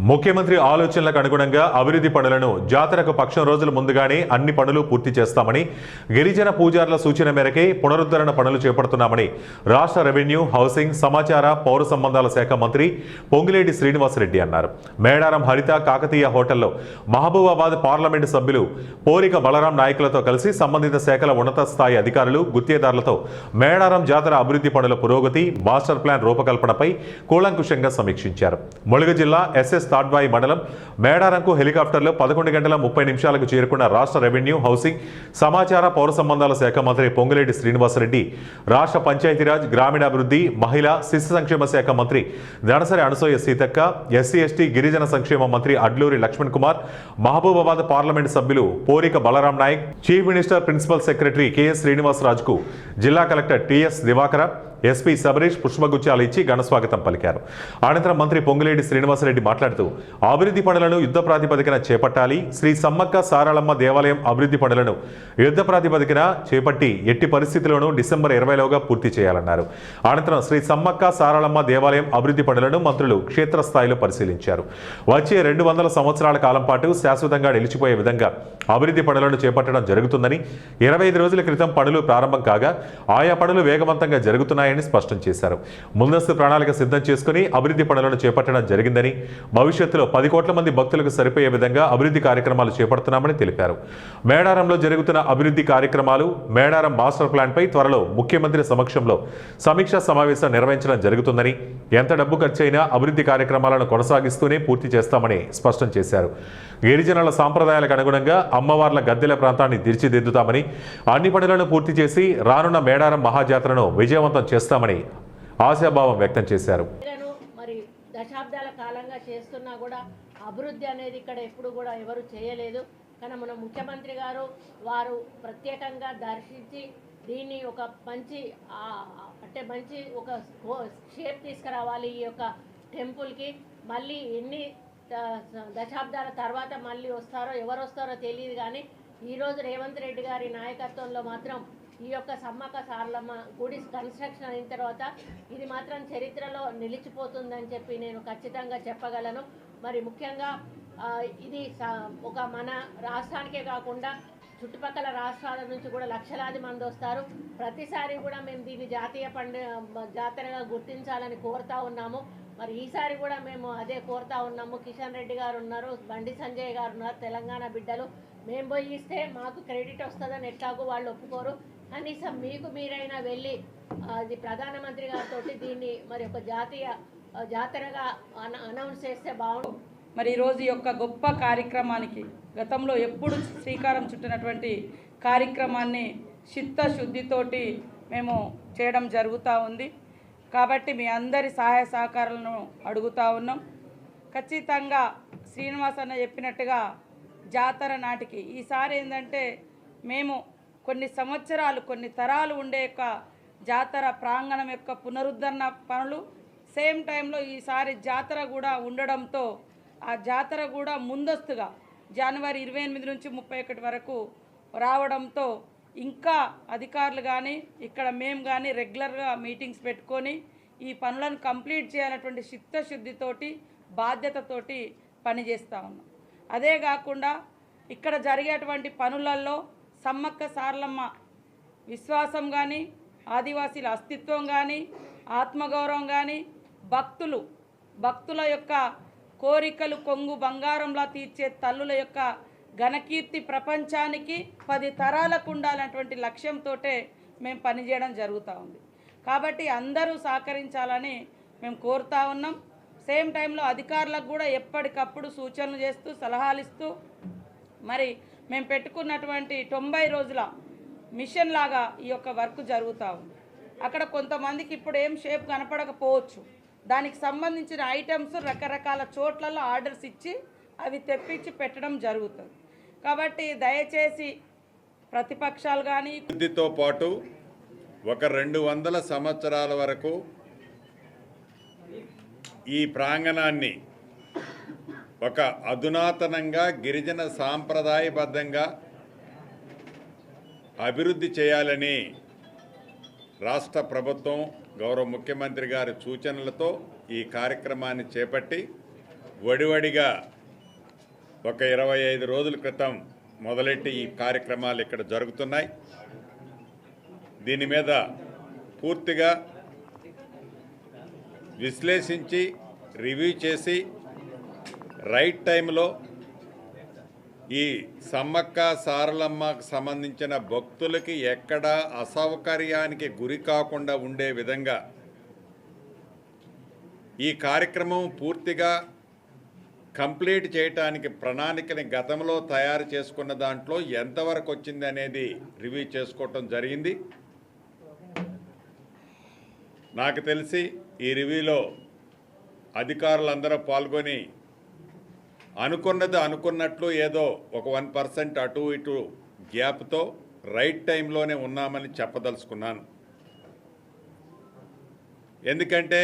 ముఖ్యమంత్రి ఆలోచనలకు అనుగుణంగా అభివృద్ధి పనులను జాతరకు పక్షం రోజుల ముందుగానే అన్ని పనులు పూర్తి చేస్తామని, గిరిజన పూజారుల సూచన మేరకే పునరుద్ధరణ పనులు చేపడుతున్నామని రాష్ట్ర రెవెన్యూ, హౌసింగ్, సమాచార, పౌర సంబంధాల శాఖ మంత్రి పొంగిలేటి శ్రీనివాసరెడ్డి అన్నారు. మేడారం హరిత కాకతీయ హోటల్లో మహబూబాబాద్ పార్లమెంటు సభ్యులు పోరిక బలరాం నాయకులతో కలిసి సంబంధిత శాఖల ఉన్నత స్థాయి అధికారులు, గుత్తేదారులతో మేడారం జాతర అభివృద్ధి పనుల పురోగతి, మాస్టర్ ప్లాన్ రూపకల్పనపై కూలంకుషంగా సమీక్షించారు. ములుగు జిల్లా ఎస్ఎస్ తాడ్వాయి మండలం మేడారంకు హెలికాప్టర్లో 11 గంటల 30 నిమిషాలకు చేరుకున్న రాష్ట్ర రెవెన్యూ, హౌసింగ్, సమాచార, పౌర సంబంధాల శాఖ మంత్రి పొంగిలేటి శ్రీనివాసరెడ్డి, రాష్ట్ర పంచాయతీరాజ్, గ్రామీణాభివృద్ధి, మహిళా శిశు సంక్షేమ శాఖ మంత్రి దనసరి అనసూయ సీతక్క, ఎస్సీ ఎస్టీ గిరిజన సంక్షేమ మంత్రి అడ్లూరి లక్ష్మణ్ కుమార్, మహబూబాబాద్ పార్లమెంటు సభ్యులు Porika Balram Naik, chief minister principal secretary KS శ్రీనివాసరాజుకు జిల్లా collector TS Divakara, SP Shabarish పుష్పగుచ్చాలు ఇచ్చి ఘనస్వాగతం పలికారు. అనంతరం మంత్రి పొంగిలేటి శ్రీనివాసరెడ్డి మాట్లాడుతూ అభివృద్ధి పనులను యుద్ధ ప్రాతిపదికన చేపట్టాలి, శ్రీ సమ్మక్క సారళమ్మ దేవాలయం అభివృద్ధి పనులను యుద్ధ ప్రాతిపదికన చేపట్టి ఎట్టి పరిస్థితుల్లోనూ డిసెంబర్ 20లోగా పూర్తి చేయాలన్నారు. అనంతరం శ్రీ సమ్మక్క సారళమ్మ దేవాలయం అభివృద్ధి పనులను మంత్రులు క్షేత్రస్థాయిలో పరిశీలించారు. వచ్చే 200 సంవత్సరాల కాలం పాటు శాశ్వతంగా నిలిచిపోయే విధంగా అభివృద్ధి పనులను చేపట్టడం జరుగుతుందని, 25 రోజుల క్రితం పనులు ప్రారంభం కాగా ఆయా పనులు వేగవంతంగా జరుగుతున్నాయని స్పష్టం చేశారు. ముందస్తు ప్రణాళిక సిద్ధం చేసుకుని అభివృద్ధి పనులను చేపట్టడం జరిగిందని, భవిష్యత్తులో 10 కోట్ల మంది భక్తులకు సరిపోయే విధంగా అభివృద్ధి కార్యక్రమాలు చేపడుతున్నామని తెలిపారు. మేడారంలో జరుగుతున్న అభివృద్ధి కార్యక్రమాలు, మేడారం మాస్టర్ ప్లాన్పై త్వరలో ముఖ్యమంత్రి సమక్షంలో సమీక్షా సమావేశం నిర్వహించడం జరుగుతుందని, ఎంత డబ్బు ఖర్చైనా అభివృద్ధి కార్యక్రమాలను కొనసాగిస్తూనే పూర్తి చేస్తామని స్పష్టం చేశారు. గిరిజనుల సాంప్రదాయాలకు అనుగుణంగా అమ్మవార్ల గద్దెల ప్రాంతాన్ని తీర్చిదిద్దుతామని, అన్ని పనులను పూర్తి చేసి రానున్న మేడారం మహాజాతరను విజయవంతం చేస్తామని ఆశాభావం వ్యక్తం చేశారు. మరి దశాబ్దాల కాలంగా చేస్తున్నా కూడా అభివృద్ధి అనేది ఇక్కడ ఎప్పుడు కూడా ఎవరు చేయలేదు. కానీ మన ముఖ్యమంత్రి గారు వారు ప్రత్యేకంగా దర్శించి దీన్ని ఒక మంచి ఒక షేప్ తీసుకురావాలి. ఈ యొక్క టెంపుల్కి మళ్ళీ ఎన్ని దశాబ్దాల తర్వాత మళ్ళీ వస్తారో, ఎవరు వస్తారో తెలియదు. కానీ ఈరోజు రేవంత్ రెడ్డి గారి నాయకత్వంలో మాత్రం ఈ యొక్క సమ్మక్క సారలమ్మ గుడి కన్స్ట్రక్షన్ అయిన తర్వాత ఇది మాత్రం చరిత్రలో నిలిచిపోతుందని చెప్పి నేను ఖచ్చితంగా చెప్పగలను. మరి ముఖ్యంగా ఇది ఒక మన రాష్ట్రానికే కాకుండా చుట్టుపక్కల రాష్ట్రాల నుంచి కూడా లక్షలాది మంది వస్తారు. ప్రతిసారి కూడా మేము దీన్ని జాతీయ జాతరగా గుర్తించాలని కోరుతా ఉన్నాము. మరి ఈసారి కూడా మేము అదే కోరుతా ఉన్నాము. కిషన్ రెడ్డి గారు ఉన్నారు, బండి సంజయ్ గారు ఉన్నారు, తెలంగాణ బిడ్డలు. మేము పోయి ఇస్తే మాకు క్రెడిట్ వస్తుందని ఎట్లాగో వాళ్ళు ఒప్పుకోరు. కనీసం మీకు మీరైనా వెళ్ళి అది ప్రధానమంత్రి గారితో దీన్ని మరి ఒక జాతీయ జాతరగా అనౌన్స్ చేస్తే బాగుంటుంది. మరి ఈరోజు యొక్క గొప్ప కార్యక్రమానికి గతంలో ఎప్పుడు శ్రీకారం చుట్టినటువంటి కార్యక్రమాన్ని చిత్తశుద్ధితోటి మేము చేయడం జరుగుతూ ఉంది. కాబట్టి మీ అందరి సహాయ సహకారాలను అడుగుతూ ఉన్నాం. ఖచ్చితంగా శ్రీనివాస్ అన్న చెప్పినట్టుగా జాతర నాటికి ఈసారి ఏంటంటే మేము కొన్ని సంవత్సరాలు, కొన్ని తరాలు ఉండే యొక్క జాతర ప్రాంగణం యొక్క పునరుద్ధరణ పనులు, సేమ్ టైంలో ఈసారి జాతర కూడా ఉండడంతో ఆ జాతర కూడా ముందస్తుగా జనవరి 28 నుంచి 31 వరకు రావడంతో ఇంకా అధికారులు కానీ ఇక్కడ మేము కానీ రెగ్యులర్గా మీటింగ్స్ పెట్టుకొని ఈ పనులను కంప్లీట్ చేయాలన్నటువంటి చిత్తశుద్ధితోటి, బాధ్యతతోటి పనిచేస్తూ ఉన్నాం. అదే కాకుండా ఇక్కడ జరిగేటువంటి పనులలో సమ్మక్క సారలమ్మ విశ్వాసం కానీ, ఆదివాసీల అస్తిత్వం కానీ, ఆత్మగౌరవం కానీ, భక్తుల యొక్క కోరికలు కొంగు బంగారంలా తీర్చే తల్లుల యొక్క ఘనకీర్తి ప్రపంచానికి 10 తరాలకు ఉండాలన్నటువంటి లక్ష్యంతో మేము పనిచేయడం జరుగుతూ ఉంది. కాబట్టి అందరూ సహకరించాలని మేము కోరుతా ఉన్నాం. సేమ్ టైంలో అధికారులకు కూడా ఎప్పటికప్పుడు సూచనలు చేస్తూ, సలహాలు ఇస్తూ మరి మేము పెట్టుకున్నటువంటి 90 రోజుల మిషన్ లాగా ఈ యొక్క వర్క్ జరుగుతూ ఉంది. అక్కడ కొంతమందికి ఇప్పుడు ఏం షేప్ కనపడకపోవచ్చు. దానికి సంబంధించిన ఐటమ్స్ రకరకాల చోట్లలో ఆర్డర్స్ ఇచ్చి అవి తెప్పించి పెట్టడం జరుగుతుంది. కాబట్టి దయచేసి ప్రతిపక్షాలు కానీ వృద్ధితో పాటు ఒక 200 సంవత్సరాల వరకు ఈ ప్రాంగణాన్ని ఒక అధునాతనంగా గిరిజన సాంప్రదాయబద్ధంగా అభివృద్ధి చేయాలని రాష్ట్ర ప్రభుత్వం గౌరవ ముఖ్యమంత్రి గారి సూచనలతో ఈ కార్యక్రమాన్ని చేపట్టి వడివడిగా ఒక 25 రోజుల క్రితం మొదలెట్టి ఈ కార్యక్రమాలు ఇక్కడ జరుగుతున్నాయి. దీని మీద పూర్తిగా విశ్లేషించి రివ్యూ చేసి రైట్ టైంలో ఈ సమ్మక్క సారలమ్మకు సంబంధించిన భక్తులకి ఎక్కడ అసౌకర్యానికి గురి కాకుండా ఉండే విధంగా ఈ కార్యక్రమం పూర్తిగా కంప్లీట్ చేయటానికి ప్రణాళికని గతంలో తయారు చేసుకున్న దాంట్లో ఎంతవరకు వచ్చింది అనేది రివ్యూ చేసుకోవటం జరిగింది. నాకు తెలిసి ఈ రివ్యూలో అధికారులందరూ పాల్గొని అనుకున్నది అనుకున్నట్లు ఏదో ఒక 1% అటు ఇటు గ్యాప్తో రైట్ టైంలోనే ఉన్నామని చెప్పదలుచుకున్నాను. ఎందుకంటే